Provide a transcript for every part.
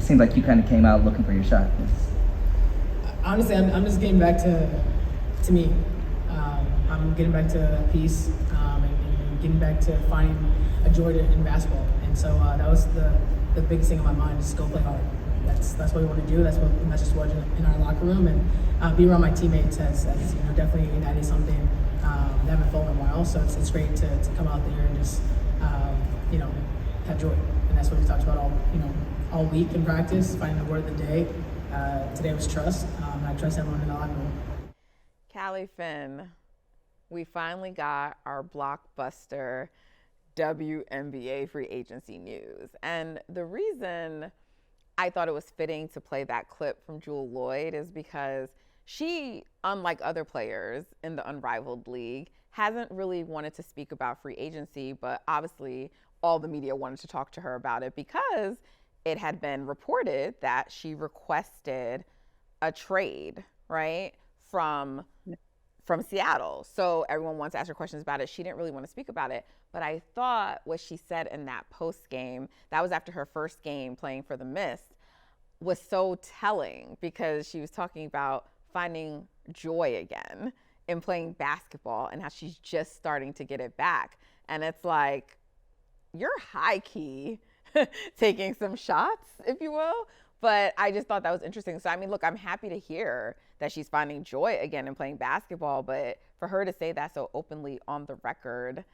it seemed like you kind of came out looking for your shot. Honestly, I'm just getting back to me. I'm getting back to peace and getting back to finding a joy in basketball. And so that was the biggest thing on my mind, just go play hard. That's what we want to do. That's what the message was in our locker room, and being around my teammates has definitely ignited something that I haven't felt in a while. So it's great to come out there and just have joy, and that's what we talked about all week in practice. Finding the word of the day. Today was trust. And I trust everyone in the locker room. Callie Finn, we finally got our blockbuster WNBA free agency news, and the reason I thought it was fitting to play that clip from Jewell Loyd is because she, unlike other players in the Unrivaled League, hasn't really wanted to speak about free agency, but obviously all the media wanted to talk to her about it because it had been reported that she requested a trade, right, from Seattle. So everyone wants to ask her questions about it. She didn't really want to speak about it. But I thought what she said in that post game, that was after her first game playing for the Mist, was so telling because she was talking about finding joy again in playing basketball and how she's just starting to get it back. And it's like, you're high key taking some shots, if you will. But I just thought that was interesting. So, I mean, look, I'm happy to hear that she's finding joy again in playing basketball. But for her to say that so openly on the record,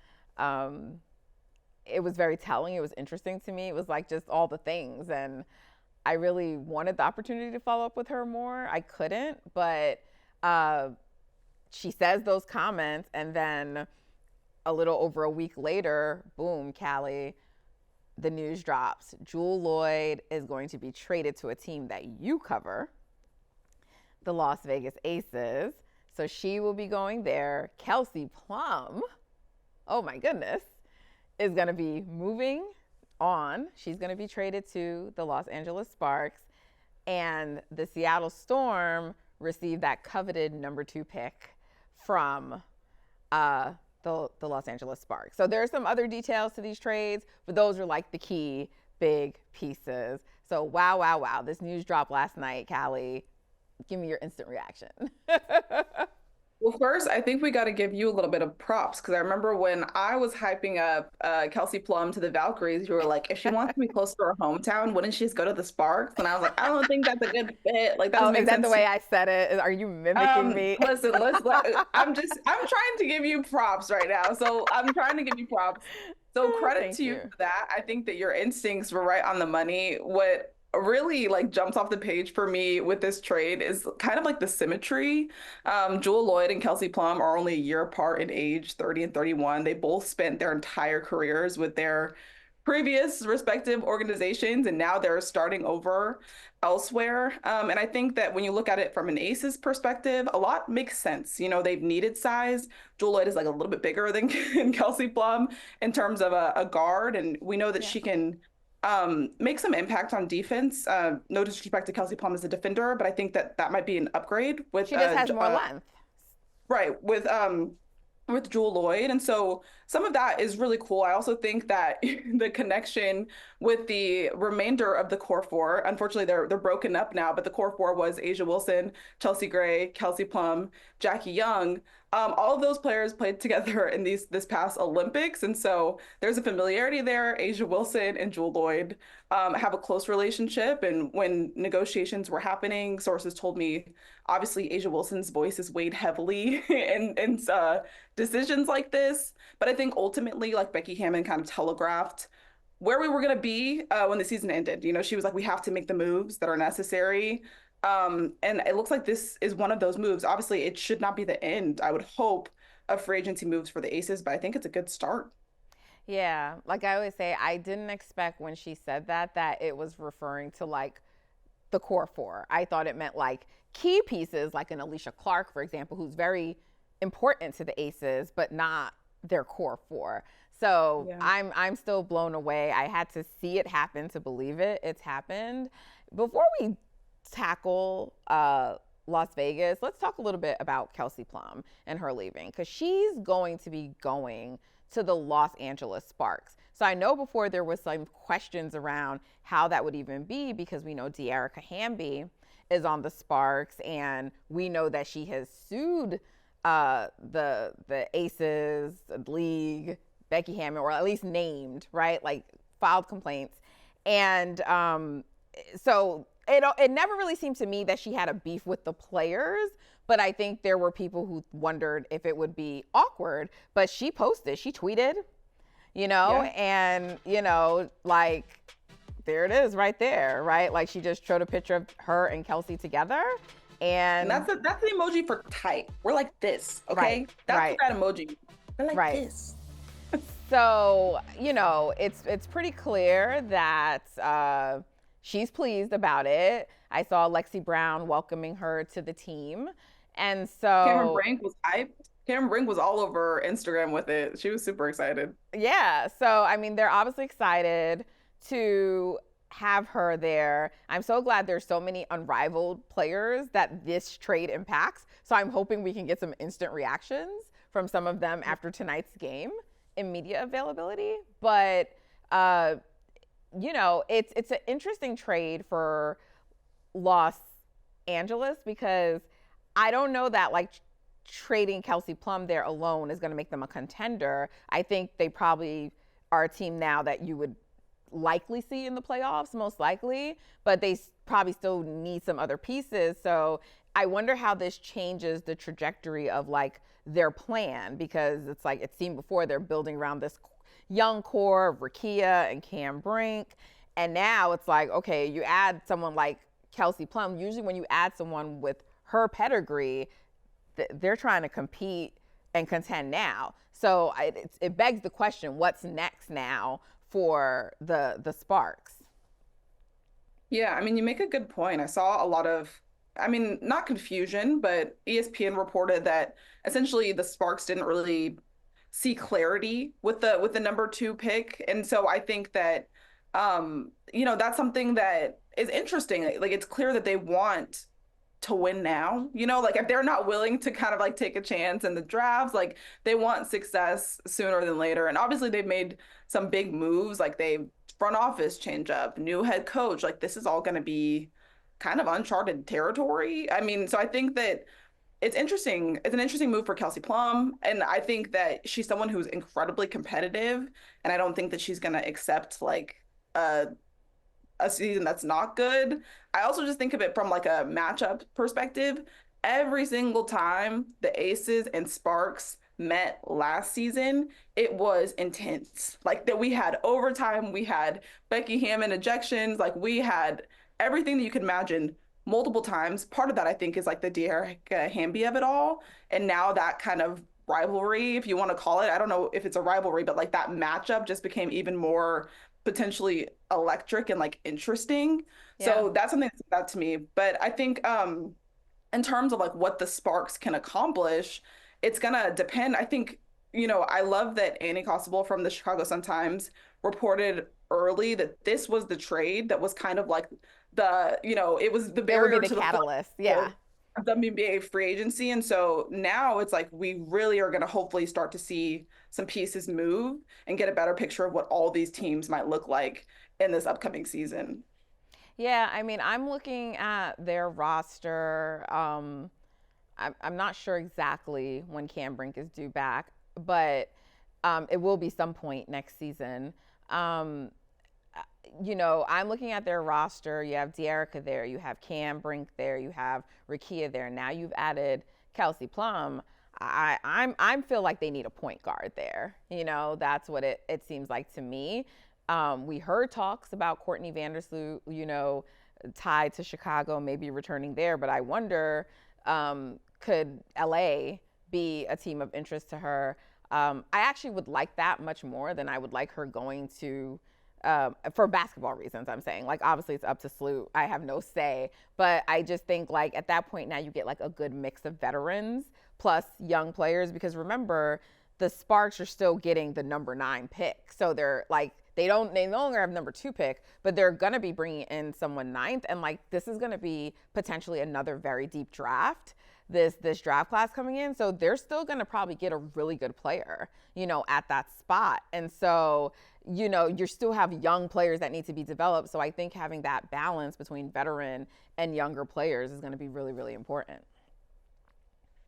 it was very telling. It was interesting to me. It was like just all the things. And I really wanted the opportunity to follow up with her more. I couldn't. But she says those comments. And then a little over a week later, boom, Callie, the news drops. Jewell Loyd is going to be traded to a team that you cover, the Las Vegas Aces. So she will be going there. Kelsey Plum, oh my goodness, is going to be moving on. She's going to be traded to the Los Angeles Sparks. And the Seattle Storm received that coveted number 2 pick from the Los Angeles Sparks. So there are some other details to these trades, but those are like the key big pieces. So wow. This news dropped last night, Callie. Give me your instant reaction. Well, first, I think we got to give you a little bit of props because I remember when I was hyping up Kelsey Plum to the Valkyries, you were like, if she wants to be close to her hometown, wouldn't she just go to the Sparks? And I was like, I don't think that's a good fit. Like, that doesn't make is that sense. The way I said it? Are you mimicking me? Listen, I'm trying to give you props right now. So I'm trying to give you props. So credit to you for that. I think that your instincts were right on the money. What really like jumps off the page for me with this trade is kind of like the symmetry. Jewell Loyd and Kelsey Plum are only a year apart in age, 30 and 31. They both spent their entire careers with their previous respective organizations, and now they're starting over elsewhere. And I think that when you look at it from an Aces perspective, a lot makes sense. You know, they've needed size. Jewell Loyd is like a little bit bigger than Kelsey Plum in terms of a guard, and we know that she can make some impact on defense. No disrespect to Kelsey Plum as a defender, but I think that might be an upgrade with she just has more length. Right, with Jewell Loyd. And so some of that is really cool. I also think that the connection with the remainder of the core 4, unfortunately they're broken up now, but the core 4 was A'ja Wilson, Chelsea Gray, Kelsey Plum, Jackie Young. All of those players played together in this past Olympics. And so there's a familiarity there. A'ja Wilson and Jewell Loyd have a close relationship. And when negotiations were happening, sources told me, obviously A'ja Wilson's voice is weighed heavily in decisions like this. But I think ultimately, like Becky Hammon kind of telegraphed where we were going to be when the season ended. You know, she was like, we have to make the moves that are necessary. And it looks like this is one of those moves. Obviously, it should not be the end, I would hope, of free agency moves for the Aces, but I think it's a good start. Yeah, like I always say, I didn't expect when she said that it was referring to like the core 4. I thought it meant like key pieces, like an Alicia Clark, for example, who's very important to the Aces, but not their core 4. So yeah. I'm still blown away. I had to see it happen to believe it. It's happened. Before we tackle Las Vegas, let's talk a little bit about Kelsey Plum and her leaving, because she's going to be going to the Los Angeles Sparks. So I know before there was some questions around how that would even be, because we know De'Arica Hamby is on the Sparks, and we know that she has sued the Aces, the league, Becky Hammon, or at least named, right? Like filed complaints. And so it never really seemed to me that she had a beef with the players, but I think there were people who wondered if it would be awkward. But she posted, she tweeted, and, like, there it is right there, right? Like, she just showed a picture of her and Kelsey together. And that's the emoji for tight. We're like this, okay? Right, that's right. that emoji. We're like Right. this. So, it's pretty clear that she's pleased about it. I saw Lexi Brown welcoming her to the team. And so Cameron Brink was hyped. Cameron Brink was all over Instagram with it. She was super excited. Yeah. So, I mean, they're obviously excited to have her there. I'm so glad there's so many unrivaled players that this trade impacts. So I'm hoping we can get some instant reactions from some of them after tonight's game in media availability. But, it's an interesting trade for Los Angeles, because I don't know that like trading Kelsey Plum there alone is going to make them a contender. I think they probably are a team now that you would likely see in the playoffs, most likely, but they probably still need some other pieces. So I wonder how this changes the trajectory of like their plan, because it's like it seemed before they're building around this young core of Rickea and Cam Brink. And now it's like, okay, you add someone like Kelsey Plum. Usually when you add someone with her pedigree, they're trying to compete and contend now. So it begs the question, what's next now for the Sparks? Yeah, I mean, you make a good point. I saw a lot of, not confusion, but ESPN reported that essentially the Sparks didn't really see clarity with the number 2 pick. And so I think that, that's something that is interesting. Like, it's clear that they want to win now, like if they're not willing to kind of like take a chance in the drafts, like they want success sooner than later. And obviously they've made some big moves, like they front office change up, new head coach, like this is all going to be kind of uncharted territory. So I think that it's interesting. It's an interesting move for Kelsey Plum. And I think that she's someone who's incredibly competitive. And I don't think that she's going to accept like a season that's not good. I also just think of it from like a matchup perspective. Every single time the Aces and Sparks met last season, it was intense. Like that we had overtime, we had Becky Hammon ejections, like we had everything that you could imagine multiple times. Part of that I think is like the De'Arica Hamby of it all. And now that kind of rivalry, if you want to call it, I don't know if it's a rivalry, but like that matchup just became even more potentially electric and like interesting. Yeah. So that's something that stood out to me. But I think in terms of like what the Sparks can accomplish, it's gonna depend. I think, I love that Annie Costable from the Chicago Sun-Times reported early that this was the trade that was kind of like it was the barrier to the catalyst. Yeah. WNBA free agency. And so now it's like we really are going to hopefully start to see some pieces move and get a better picture of what all these teams might look like in this upcoming season. Yeah, I'm looking at their roster. I'm not sure exactly when Cam Brink is due back, but it will be some point next season. I'm looking at their roster. You have De'Arica there. You have Cam Brink there. You have Rickea there. Now you've added Kelsey Plum. I feel like they need a point guard there. That's what it seems like to me. We heard talks about Courtney Vandersloot, tied to Chicago, maybe returning there. But I wonder, could LA be a team of interest to her? I actually would like that much more than I would like her going to, for basketball reasons, I'm saying. Like, obviously, it's up to Sloot. I have no say. But I just think, like, at that point now you get, like, a good mix of veterans plus young players. Because, remember, the Sparks are still getting the number 9 pick. So they're, like, they no longer have number 2 pick, but they're going to be bringing in someone 9th. And, like, this is going to be potentially another very deep draft. this draft class coming in. So they're still going to probably get a really good player, at that spot. And so, you still have young players that need to be developed. So I think having that balance between veteran and younger players is going to be really, really important.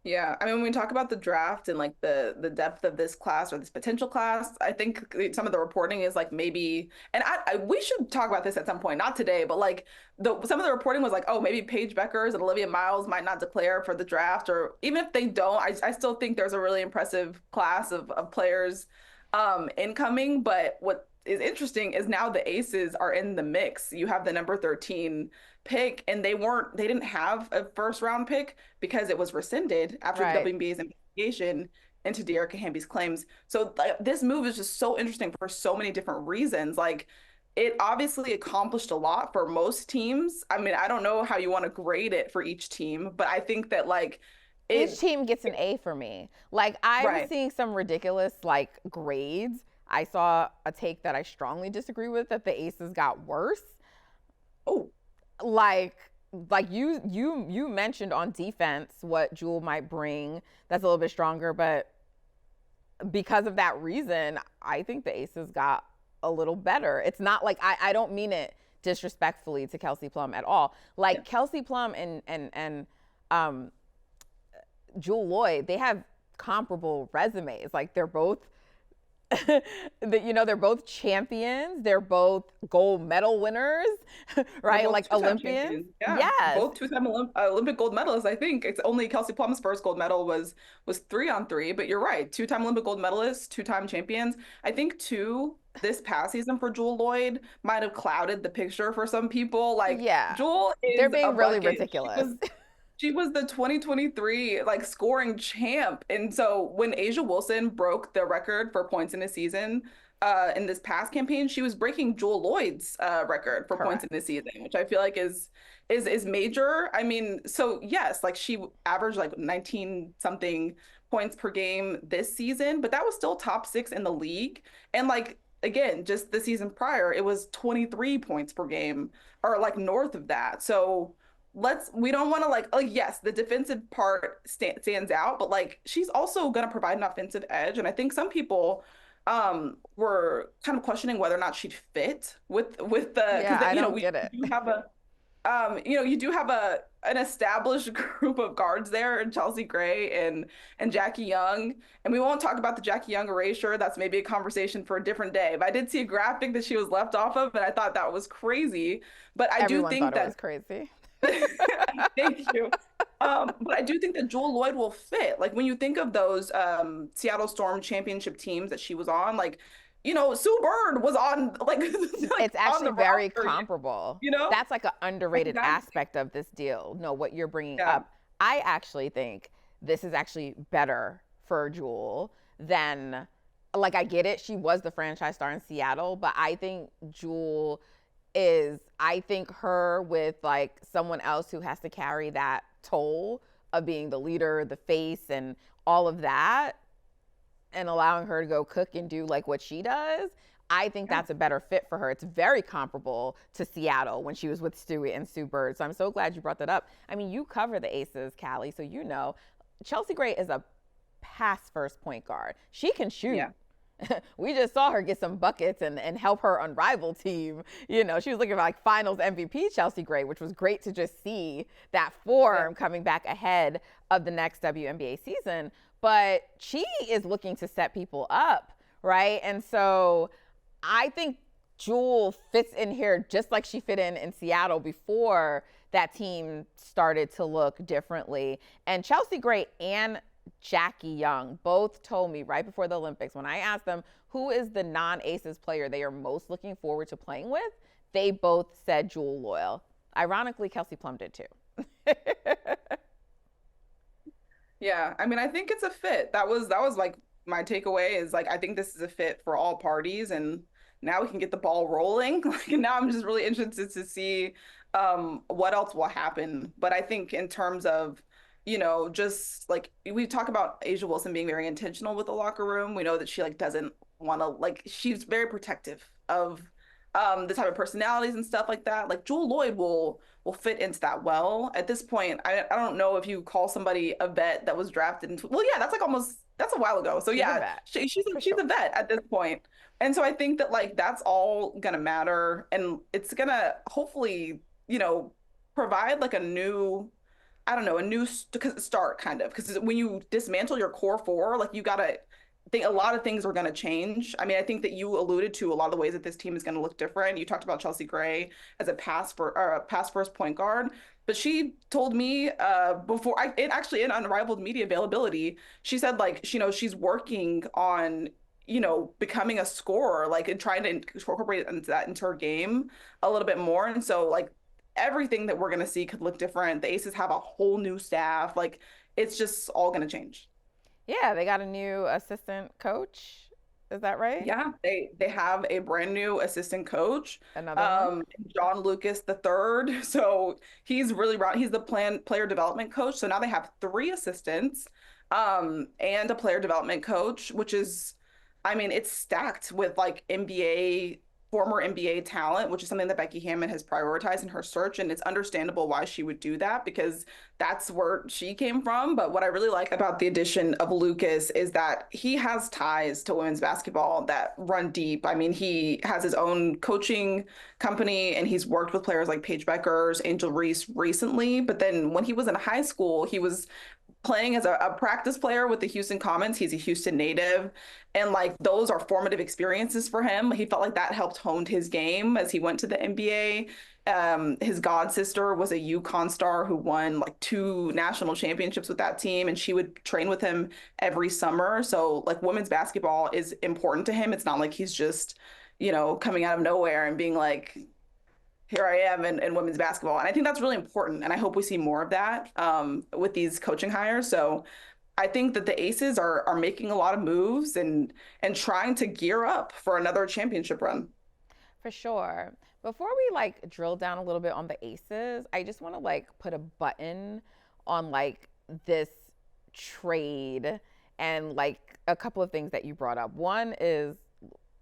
Yeah, I mean, when we talk about the draft and like the depth of this class or this potential class, I think some of the reporting is like maybe, and we should talk about this at some point, not today, but like some of the reporting was like, oh, maybe Paige Beckers and Olivia Miles might not declare for the draft, or even if they don't, I still think there's a really impressive class of players incoming. But what is interesting is now the aces are in the mix. You have the number 13 pick, and they didn't have a first round pick because it was rescinded after the WNBA's investigation into Dearica Hamby's claims. So this move is just so interesting for so many different reasons. Like, it obviously accomplished a lot for most teams. I mean, I don't know how you want to grade it for each team, but I think that like each team gets an A for me. Like, I'm seeing some ridiculous like grades. I saw a take that I strongly disagree with, that the aces got worse. Oh, like you mentioned on defense what Jewell might bring that's a little bit stronger, but because of that reason, I think the aces got a little better. It's not like I don't mean it disrespectfully to Kelsey Plum at all. Like, Kelsey Plum and Jewell Loyd, they have comparable resumes. Like, they're both they're both champions. They're both gold medal winners, right? Like Olympians. Yeah. Yes. Both two-time Olympic gold medalists. I think it's only Kelsey Plum's first gold medal was 3-on-3, but you're right. Two-time Olympic gold medalists, two-time champions. I think this past season for Jewell Loyd might have clouded the picture for some people. Like, Jewell is they're being really ridiculous. She was the 2023 like scoring champ. And so when A'ja Wilson broke the record for points in a season in this past campaign, she was breaking Jewell Loyd's record for points in the season, which I feel like is major. I mean, so yes, like she averaged like 19 something points per game this season, but that was still top 6 in the league. And like, again, just the season prior, it was 23 points per game, or like north of that. So we don't want to like yes, the defensive part stands out, but like she's also going to provide an offensive edge. And I think some people were kind of questioning whether or not she'd fit with the, I don't get it. You have you do have an established group of guards there, and Chelsea Gray and Jackie Young, and we won't talk about the Jackie Young erasure. That's maybe a conversation for a different day. But I did see a graphic that she was left off of, and I thought that was crazy. But Everyone thought it was crazy. Thank you. But I do think that Jewell Loyd will fit. Like, when you think of those Seattle Storm championship teams that she was on, like, Sue Bird was on, like, it's actually very comparable. That's like an underrated aspect of this deal. No, what you're bringing up. I actually think this is actually better for Jewell than, like, I get it. She was the franchise star in Seattle, but I think Jewell I think her with like someone else who has to carry that toll of being the leader, the face, and all of that, and allowing her to go cook and do like what she does, I think that's a better fit for her. It's very comparable to Seattle when she was with Stewie and Sue Bird. So I'm so glad you brought that up. I mean, you cover the aces, Callie, so Chelsea Gray is a pass first point guard. She can shoot. Yeah. We just saw her get some buckets and help her unrivaled team. She was looking like finals MVP Chelsea Gray, which was great to just see that form coming back ahead of the next WNBA season. But she is looking to set people up, right? And so I think Jewell fits in here just like she fit in Seattle before that team started to look differently. And Chelsea Gray and Jackie Young both told me right before the Olympics, when I asked them who is the non-Aces player they are most looking forward to playing with, they both said Jewell Loyd. Ironically, Kelsey Plum did too. Yeah, I mean, I think it's a fit. That was like my takeaway is like, I think this is a fit for all parties, and now we can get the ball rolling. Like, now I'm just really interested to see what else will happen. But I think in terms of just like we talk about A'ja Wilson being very intentional with the locker room. We know that she like doesn't want to, like, she's very protective of the type of personalities and stuff like that. Like Jewell Loyd will fit into that well. At this point, I don't know if you call somebody a vet that was drafted into, well, yeah, that's like almost, that's a while ago. So yeah, she's a vet at this point. And so I think that like that's all gonna matter, and it's gonna hopefully, provide like a new, I don't know, a new start kind of, because when you dismantle your core four, like you gotta think a lot of things are going to change. I mean, I think that you alluded to a lot of the ways that this team is going to look different. You talked about Chelsea Gray as a pass first point guard, but she told me before actually in Unrivaled Media Availability, she said like, she's working on, becoming a scorer, like, and trying to incorporate that into her game a little bit more. And so like everything that we're going to see could look different. The Aces have a whole new staff. Like it's just all going to change. Yeah, they got a new assistant coach. Is that right? Yeah, they have a brand new assistant coach, Another one? John Lucas III. So he's the player development coach. So now they have 3 assistants, and a player development coach, which is, I mean, it's stacked with like former NBA talent, which is something that Becky Hammon has prioritized in her search. And it's understandable why she would do that, because that's where she came from. But what I really like about the addition of Lucas is that he has ties to women's basketball that run deep. I mean, he has his own coaching company, and he's worked with players like Paige Beckers, Angel Reese recently. But then when he was in high school, he was playing as a practice player with the Houston Comets. He's a Houston native. And like those are formative experiences for him. He felt like that helped hone his game as he went to the NBA. His god sister was a UConn star who won like 2 national championships with that team, and she would train with him every summer. So like women's basketball is important to him. It's not like he's just, coming out of nowhere and being like, here I am in women's basketball. And I think that's really important. And I hope we see more of that with these coaching hires. So I think that the Aces are making a lot of moves and trying to gear up for another championship run. For sure. Before we like drill down a little bit on the Aces, I just want to like put a button on like this trade and like a couple of things that you brought up. One is,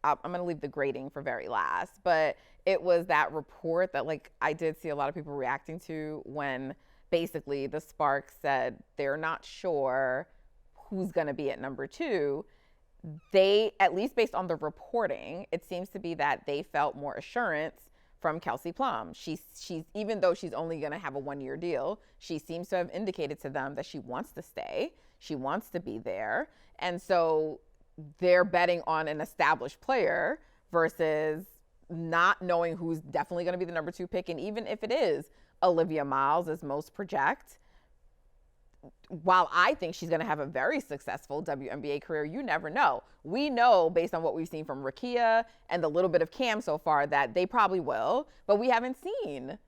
I'm going to leave the grading for very last, but it was that report that like I did see a lot of people reacting to when basically the Sparks said they're not sure who's going to be at number 2. They, at least based on the reporting, it seems to be that they felt more assurance from Kelsey Plum. She's even though she's only going to have a 1-year deal, she seems to have indicated to them that she wants to stay. She wants to be there. And so they're betting on an established player versus not knowing who's definitely going to be the number 2 pick. And even if it is Olivia Miles, as most project, while I think she's going to have a very successful WNBA career, you never know. We know based on what we've seen from Rakia and the little bit of Cam so far that they probably will, but we haven't seen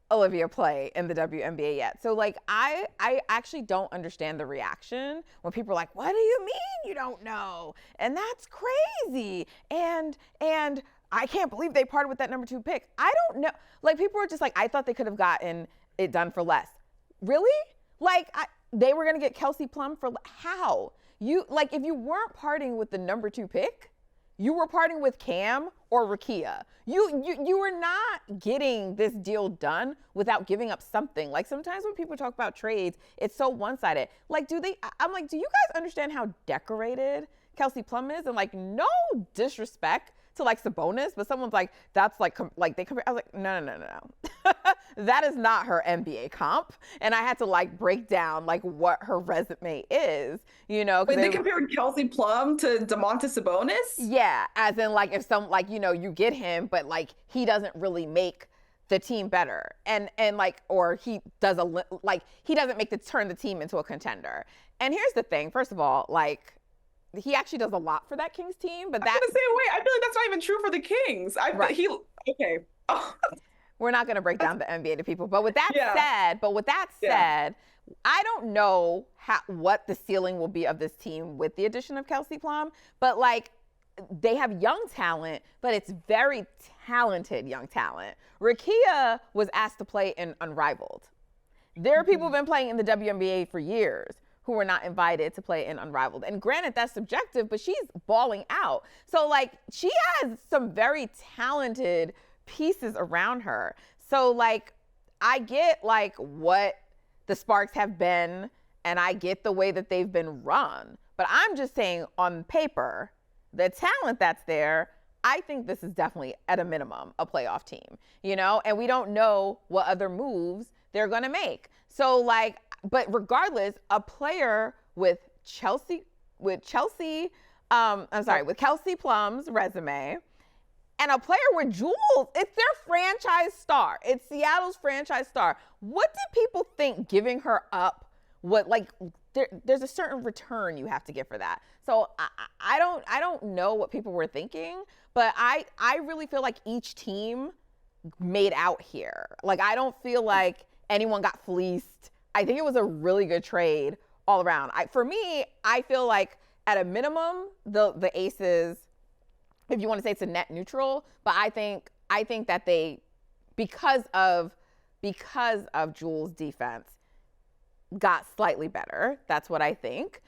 Olivia play in the WNBA yet. So like I actually don't understand the reaction when people are like, what do you mean you don't know? And that's crazy. And I can't believe they parted with that number 2 pick. I don't know. Like people are just like, I thought they could have gotten it done for less. Really? Like they were going to get Kelsey Plum for how? You like if you weren't parting with the number 2 pick, you were parting with Cam or Rakia. You were not getting this deal done without giving up something. Like sometimes when people talk about trades, it's so one-sided. Like I'm like, do you guys understand how decorated Kelsey Plum is? And like no disrespect to like Sabonis, but someone's like, that's like they compare. I was like, no. That is not her NBA comp. And I had to like break down like what her resume is, Wait, they compared Kelsey Plum to Domantas Sabonis? Yeah, as in like if some like, you get him, but like he doesn't really make the team better. And like, or he does he doesn't turn the team into a contender. And here's the thing, first of all, like, he actually does a lot for that Kings team, but that's the same way. I feel like that's not even true for the Kings. Okay. We're not going to break down the NBA to people, but with that said, I don't know what the ceiling will be of this team with the addition of Kelsey Plum, but like they have young talent, but it's very talented young talent. Rakia was asked to play in Unrivaled. There are people who've been playing in the WNBA for years who were not invited to play in Unrivaled. And granted, that's subjective, but she's balling out. So like she has some very talented pieces around her. So like I get like what the Sparks have been, and I get the way that they've been run. But I'm just saying on paper, the talent that's there, I think this is definitely at a minimum a playoff team, you know, and we don't know what other moves they're going to make. So like, but regardless, a player with Kelsey Plum's resume and a player with Jewell, it's their franchise star. It's Seattle's franchise star. What did people think giving her up? What like there's a certain return you have to give for that. So I don't know what people were thinking, but I really feel like each team made out here. Like I don't feel like anyone got fleeced. I think it was a really good trade all around. For me, I feel like at a minimum, the Aces, if you want to say it's a net neutral, but I think that they, because of Jewell's defense, got slightly better. That's what I think.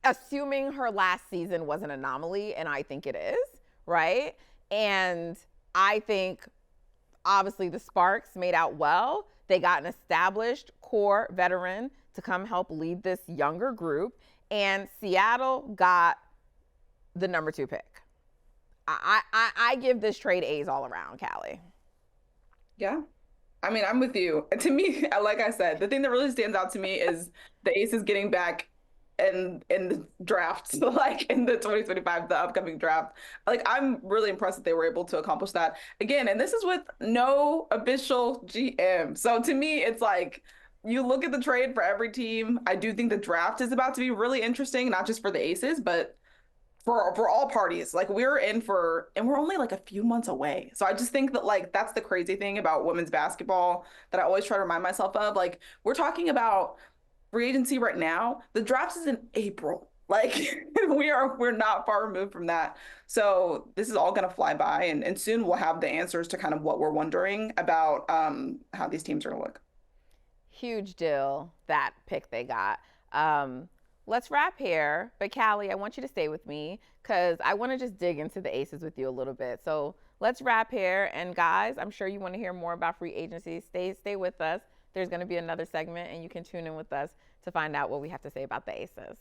Assuming her last season was an anomaly, and I think it is, right? And I think obviously the Sparks made out well. They got an established core veteran to come help lead this younger group, and Seattle got the number 2 pick. I give this trade A's all around, Callie. Yeah. I mean, I'm with you. To me, like I said, the thing that really stands out to me is the Aces getting back in the draft, like in the 2025, the upcoming draft. Like, I'm really impressed that they were able to accomplish that again. And this is with no official GM. So to me, it's like, you look at the trade for every team. I do think the draft is about to be really interesting, not just for the Aces, but for all parties. Like we're in for, and we're only like a few months away. So I just think that like that's the crazy thing about women's basketball that I always try to remind myself of. Like we're talking about free agency right now. The draft is in April. Like we're not far removed from that. So this is all gonna fly by, and soon we'll have the answers to kind of what we're wondering about how these teams are gonna look. Huge deal, that pick they got. Let's wrap here, but Callie, I want you to stay with me because I want to just dig into the Aces with you a little bit. So let's wrap here, and guys, I'm sure you want to hear more about free agency. Stay with us. There's going to be another segment, and you can tune in with us to find out what we have to say about the Aces.